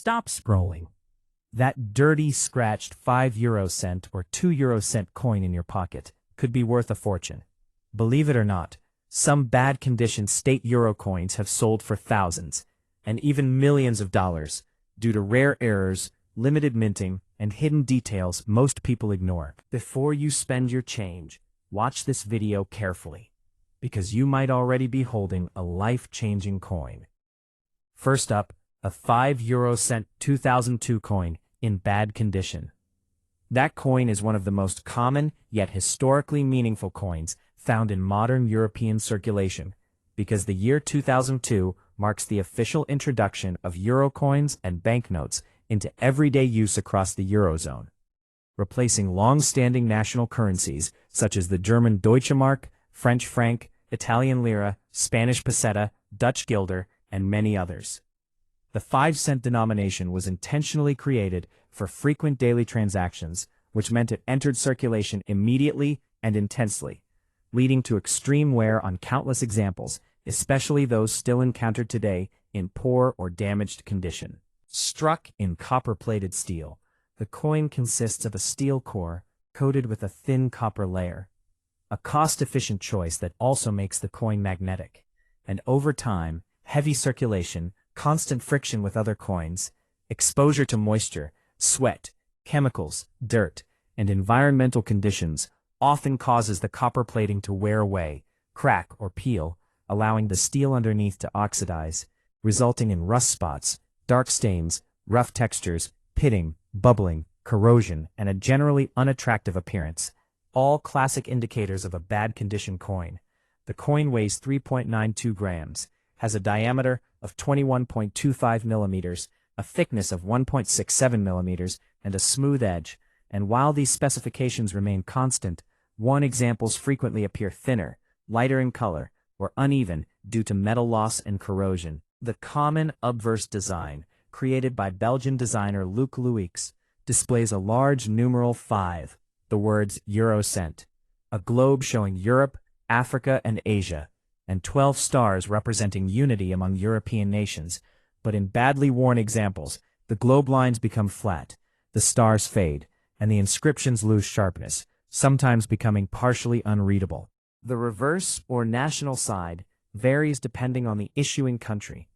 stop scrolling. That dirty, scratched 5 euro cent or 2 euro cent coin in your pocket could be worth a fortune. Believe it or not, some bad-condition state euro coins have sold for thousands, and even millions of dollars, due to rare errors, limited minting, and hidden details most people ignore. Before you spend your change, watch this video carefully, because you might already be holding a life-changing coin. First up, a 5 euro cent 2002 coin in bad condition. That coin is one of the most common yet historically meaningful coins found in modern European circulation, because the year 2002 marks the official introduction of euro coins and banknotes into everyday use across the Eurozone, replacing long-standing national currencies such as the German Deutsche Mark, French franc, Italian lira, Spanish peseta, Dutch guilder, and many others. The 5-cent denomination was intentionally created for frequent daily transactions, which meant it entered circulation immediately and intensely, leading to extreme wear on countless examples, especially those still encountered today in poor or damaged condition. Struck in copper-plated steel, the coin consists of a steel core coated with a thin copper layer, a cost-efficient choice that also makes the coin magnetic. And over time, heavy circulation, constant friction with other coins, exposure to moisture, sweat, chemicals, dirt, and environmental conditions often causes the copper plating to wear away, crack, or peel, allowing the steel underneath to oxidize, resulting in rust spots, dark stains, rough textures, pitting, bubbling, corrosion, and a generally unattractive appearance, all classic indicators of a bad condition coin. The coin weighs 3.92 grams, has a diameter of 21.25 millimeters, a thickness of 1.67 millimeters, and a smooth edge, and while these specifications remain constant, examples frequently appear thinner, lighter in color, or uneven due to metal loss and corrosion. The common obverse design, created by Belgian designer Luc Louix, displays a large numeral 5, the words Eurocent, a globe showing Europe, Africa, and Asia, and 12 stars representing unity among European nations. But in badly worn examples, the globe lines become flat, the stars fade, and the inscriptions lose sharpness, sometimes becoming partially unreadable. The reverse or national side varies depending on the issuing country,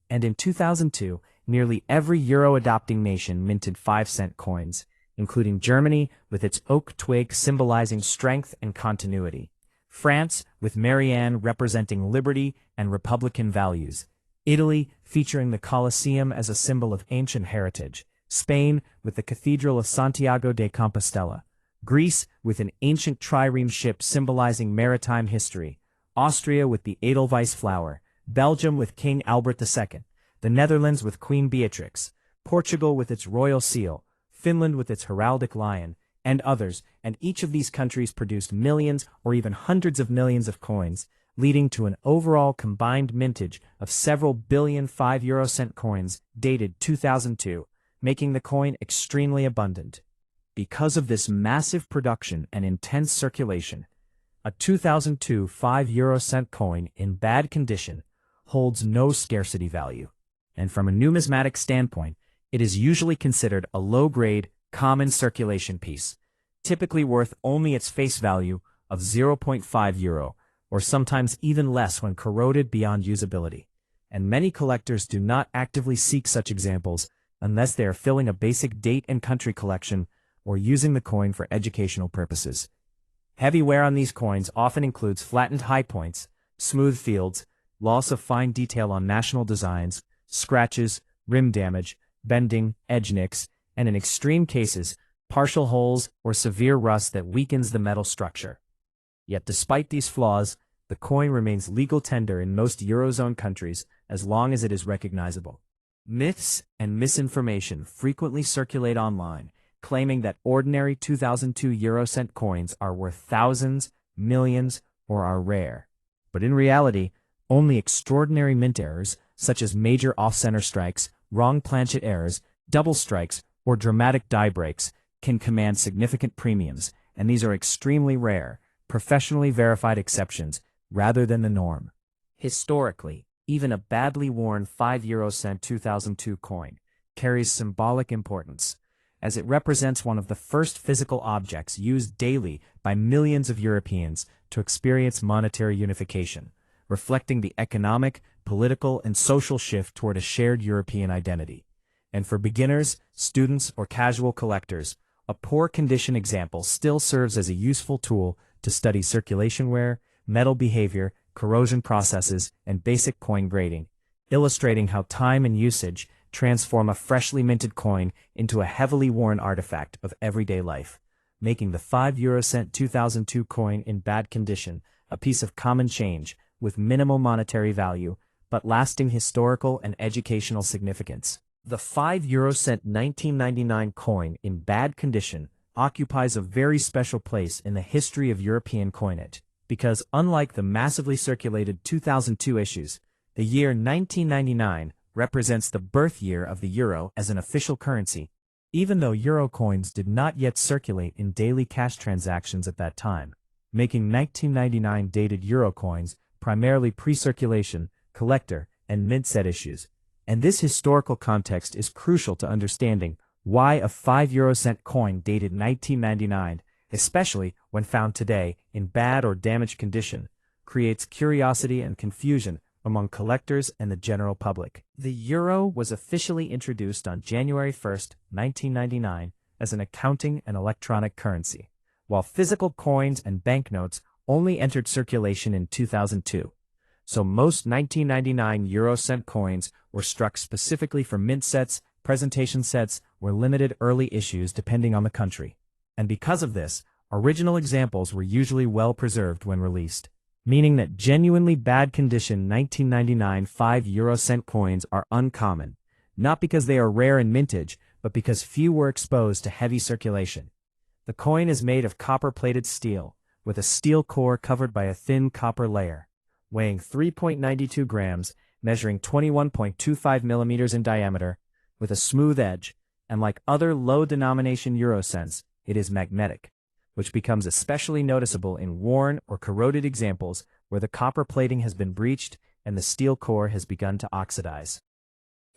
and in 2002, nearly every euro-adopting nation minted 5-cent coins, including Germany with its oak twig symbolizing strength and continuity, France with Marianne representing liberty and republican values, Italy featuring the Colosseum as a symbol of ancient heritage, Spain with the Cathedral of Santiago de Compostela, Greece with an ancient trireme ship symbolizing maritime history, Austria with the Edelweiss flower, Belgium with King Albert II, the Netherlands with Queen Beatrix, Portugal with its royal seal, Finland with its heraldic lion, and others, and each of these countries produced millions or even hundreds of millions of coins, leading to an overall combined mintage of several billion 5 euro cent coins dated 2002, making the coin extremely abundant. Because of this massive production and intense circulation, a 2002 5 euro cent coin in bad condition holds no scarcity value, and from a numismatic standpoint, it is usually considered a low-grade, common circulation piece, typically worth only its face value of 0.5 euro, or sometimes even less when corroded beyond usability. And many collectors do not actively seek such examples unless they are filling a basic date and country collection or using the coin for educational purposes. Heavy wear on these coins often includes flattened high points, smooth fields, loss of fine detail on national designs, scratches, rim damage, bending, edge nicks, and in extreme cases, partial holes or severe rust that weakens the metal structure. Yet despite these flaws, the coin remains legal tender in most Eurozone countries as long as it is recognizable. Myths and misinformation frequently circulate online, claiming that ordinary 2002 Eurocent coins are worth thousands, millions, or are rare. But in reality, only extraordinary mint errors, such as major off-center strikes, wrong planchet errors, double strikes, or dramatic die breaks, can command significant premiums, and these are extremely rare, professionally verified exceptions rather than the norm. Historically, even a badly worn 5 euro cent 2002 coin carries symbolic importance, as it represents one of the first physical objects used daily by millions of Europeans to experience monetary unification, reflecting the economic, political, and social shift toward a shared European identity. And for beginners, students, or casual collectors, a poor condition example still serves as a useful tool to study circulation wear, metal behavior, corrosion processes, and basic coin grading, illustrating how time and usage transform a freshly minted coin into a heavily worn artifact of everyday life, making the 5 eurocent 2002 coin in bad condition a piece of common change with minimal monetary value, but lasting historical and educational significance. The 5 eurocent 1999 coin in bad condition occupies a very special place in the history of European coinage, because unlike the massively circulated 2002 issues, the year 1999 represents the birth year of the euro as an official currency, even though euro coins did not yet circulate in daily cash transactions at that time, making 1999 dated euro coins primarily pre-circulation, collector, and mint-set issues. And this historical context is crucial to understanding why a 5 eurocent coin dated 1999, especially when found today in bad or damaged condition, creates curiosity and confusion among collectors and the general public. The euro was officially introduced on January 1, 1999, as an accounting and electronic currency, while physical coins and banknotes only entered circulation in 2002. So most 1999 eurocent coins were struck specifically for mint sets, presentation sets, or limited early issues depending on the country. And because of this, original examples were usually well preserved when released, meaning that genuinely bad condition 1999 5 eurocent coins are uncommon, not because they are rare in mintage, but because few were exposed to heavy circulation. The coin is made of copper-plated steel, with a steel core covered by a thin copper layer, weighing 3.92 grams, measuring 21.25 millimeters in diameter, with a smooth edge, and like other low-denomination eurocents, it is magnetic, which becomes especially noticeable in worn or corroded examples where the copper plating has been breached and the steel core has begun to oxidize.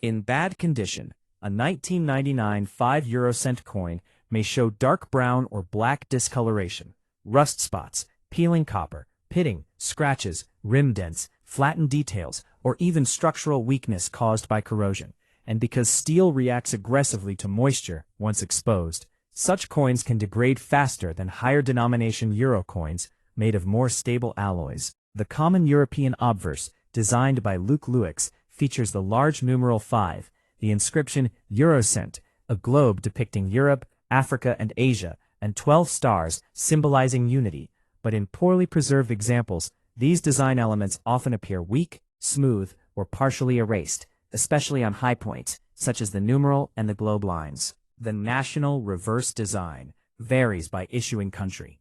In bad condition, a 1999 5 eurocent coin may show dark brown or black discoloration, rust spots, peeling copper, pitting, scratches, rim dents, flattened details, or even structural weakness caused by corrosion. And because steel reacts aggressively to moisture once exposed, such coins can degrade faster than higher denomination euro coins made of more stable alloys. The common European obverse, designed by Luc Louix, features the large numeral 5, the inscription Eurocent, a globe depicting Europe, Africa, and Asia, and 12 stars symbolizing unity. But in poorly preserved examples, these design elements often appear weak, smooth, or partially erased, especially on high points, such as the numeral and the globe lines. The national reverse design varies by issuing country,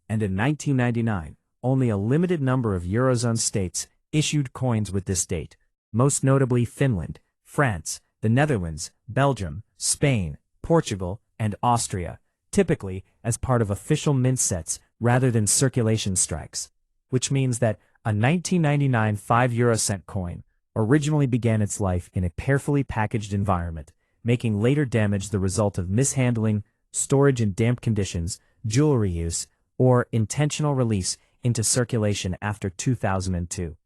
and in 1999, only a limited number of Eurozone states issued coins with this date, most notably Finland, France, the Netherlands, Belgium, Spain, Portugal, and Austria, typically as part of official mint sets rather than circulation strikes, which means that a 1999 5 eurocent coin originally began its life in a carefully packaged environment, making later damage the result of mishandling, storage in damp conditions, jewelry use, or intentional release into circulation after 2002.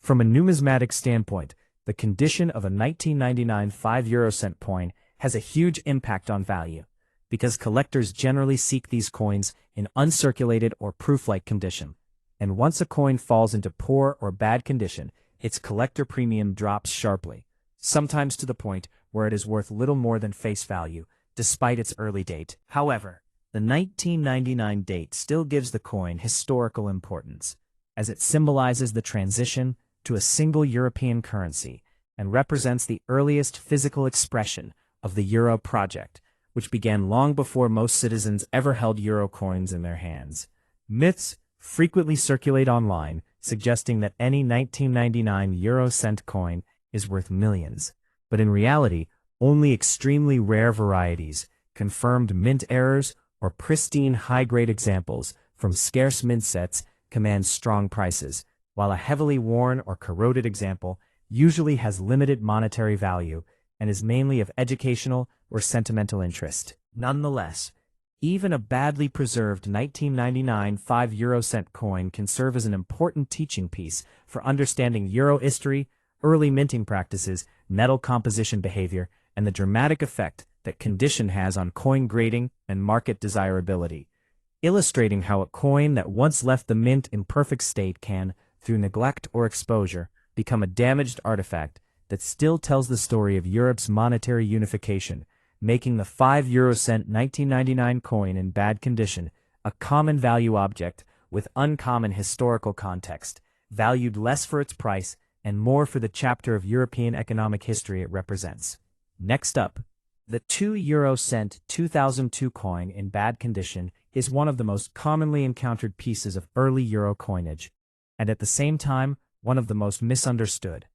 From a numismatic standpoint, the condition of a 1999 5 eurocent coin has a huge impact on value, because collectors generally seek these coins in uncirculated or proof-like condition. And once a coin falls into poor or bad condition, its collector premium drops sharply, sometimes to the point where it is worth little more than face value, despite its early date. However, the 1999 date still gives the coin historical importance, as it symbolizes the transition to a single European currency and represents the earliest physical expression of the euro project, which began long before most citizens ever held euro coins in their hands. Myths frequently circulate online, suggesting that any 1999 eurocent coin is worth millions. But in reality, only extremely rare varieties, confirmed mint errors, or pristine high-grade examples from scarce mint sets command strong prices, while a heavily worn or corroded example usually has limited monetary value and is mainly of educational or sentimental interest. Nonetheless, even a badly preserved 1999 5 euro-cent coin can serve as an important teaching piece for understanding euro history, early minting practices, metal composition behavior, and the dramatic effect that condition has on coin grading and market desirability, illustrating how a coin that once left the mint in perfect state can, through neglect or exposure, become a damaged artifact that still tells the story of Europe's monetary unification, making the 5 euro-cent 1999 coin in bad condition a common value object with uncommon historical context, valued less for its price and more for the chapter of European economic history it represents. Next up, the 2 euro-cent 2002 coin in bad condition is one of the most commonly encountered pieces of early euro coinage, and at the same time, one of the most misunderstood.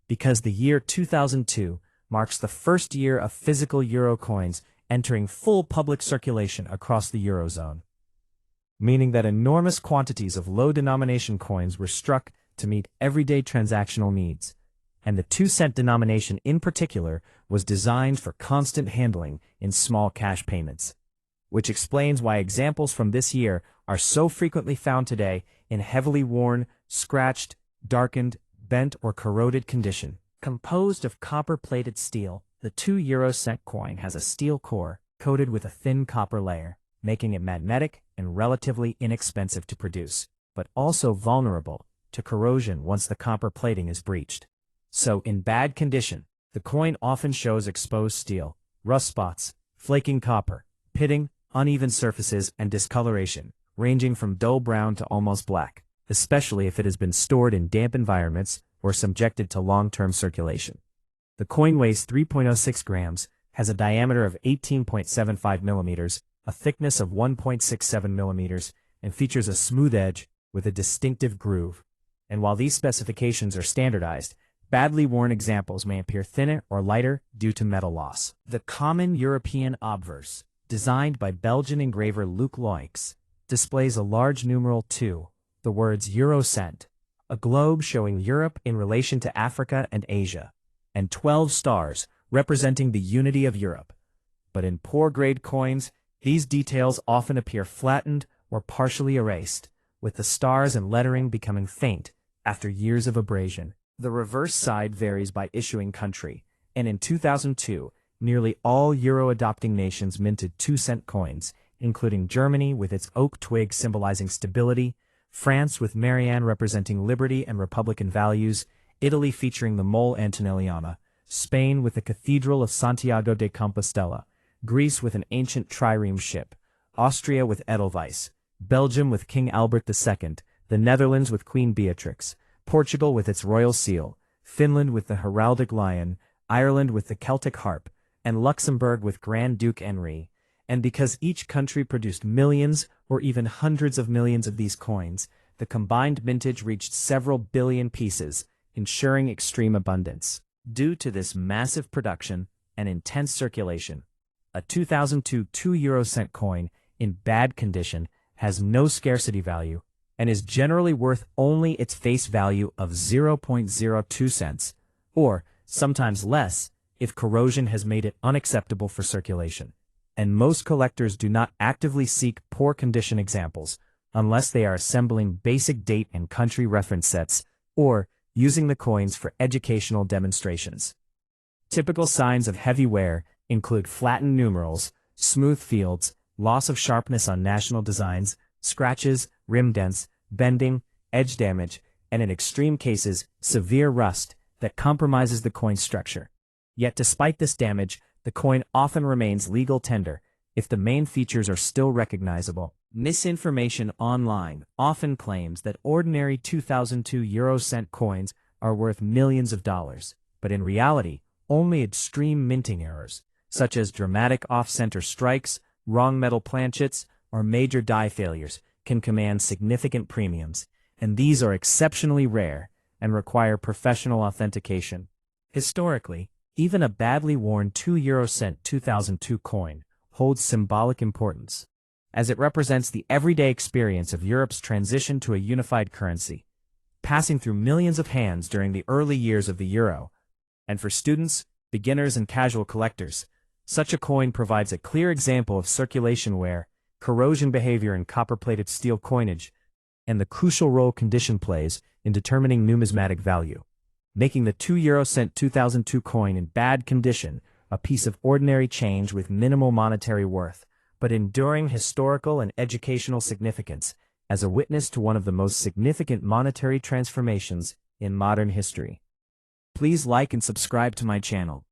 Because the year 2002 marks the first year of physical euro coins entering full public circulation across the Eurozone, meaning that enormous quantities of low-denomination coins were struck to meet everyday transactional needs, and the 2-cent denomination in particular was designed for constant handling in small cash payments, which explains why examples from this year are so frequently found today in heavily worn, scratched, darkened, bent, or corroded condition. Composed of copper-plated steel, the 2 euro-cent coin has a steel core coated with a thin copper layer, making it magnetic and relatively inexpensive to produce, but also vulnerable to corrosion once the copper plating is breached. So, in bad condition, the coin often shows exposed steel, rust spots, flaking copper, pitting, uneven surfaces, and discoloration, ranging from dull brown to almost black, especially if it has been stored in damp environments or subjected to long-term circulation. The coin weighs 3.06 grams, has a diameter of 18.75 millimeters, a thickness of 1.67 millimeters, and features a smooth edge with a distinctive groove. And while these specifications are standardized, badly worn examples may appear thinner or lighter due to metal loss. The common European obverse, designed by Belgian engraver Luc Loix, displays a large numeral 2, the words Eurocent, a globe showing Europe in relation to Africa and Asia, and 12 stars representing the unity of Europe. But in poor-grade coins, these details often appear flattened or partially erased, with the stars and lettering becoming faint after years of abrasion. The reverse side varies by issuing country, and in 2002, nearly all euro-adopting nations minted 2-cent coins, including Germany with its oak twig symbolizing stability, France with Marianne representing liberty and republican values, Italy featuring the Mole Antonelliana, Spain with the Cathedral of Santiago de Compostela, Greece with an ancient trireme ship, Austria with Edelweiss, Belgium with King Albert II, the Netherlands with Queen Beatrix, Portugal with its royal seal, Finland with the heraldic lion, Ireland with the Celtic harp, and Luxembourg with Grand Duke Henri. And because each country produced millions or even hundreds of millions of these coins, the combined mintage reached several billion pieces, ensuring extreme abundance. Due to this massive production and intense circulation, a 2002 2 euro-cent coin in bad condition has no scarcity value and is generally worth only its face value of 0.02 cents, or sometimes less if corrosion has made it unacceptable for circulation. And most collectors do not actively seek poor condition examples unless they are assembling basic date and country reference sets or using the coins for educational demonstrations. Typical signs of heavy wear include flattened numerals, smooth fields, loss of sharpness on national designs, scratches, rim dents, bending, edge damage, and in extreme cases, severe rust that compromises the coin's structure. Yet despite this damage, the coin often remains legal tender if the main features are still recognizable. Misinformation online often claims that ordinary 2002 euro-cent coins are worth millions of dollars, but in reality, only extreme minting errors, such as dramatic off-center strikes, wrong metal planchets, or major die failures, can command significant premiums, and these are exceptionally rare and require professional authentication. Historically, even a badly worn 2 euro-cent 2002 coin holds symbolic importance, as it represents the everyday experience of Europe's transition to a unified currency, passing through millions of hands during the early years of the euro. And for students, beginners and casual collectors. Such a coin provides a clear example of circulation wear, corrosion behavior in copper-plated steel coinage, and the crucial role condition plays in determining numismatic value, making the 2 € 2002 coin in bad condition a piece of ordinary change with minimal monetary worth, but enduring historical and educational significance as a witness to one of the most significant monetary transformations in modern history. Please like and subscribe to my channel.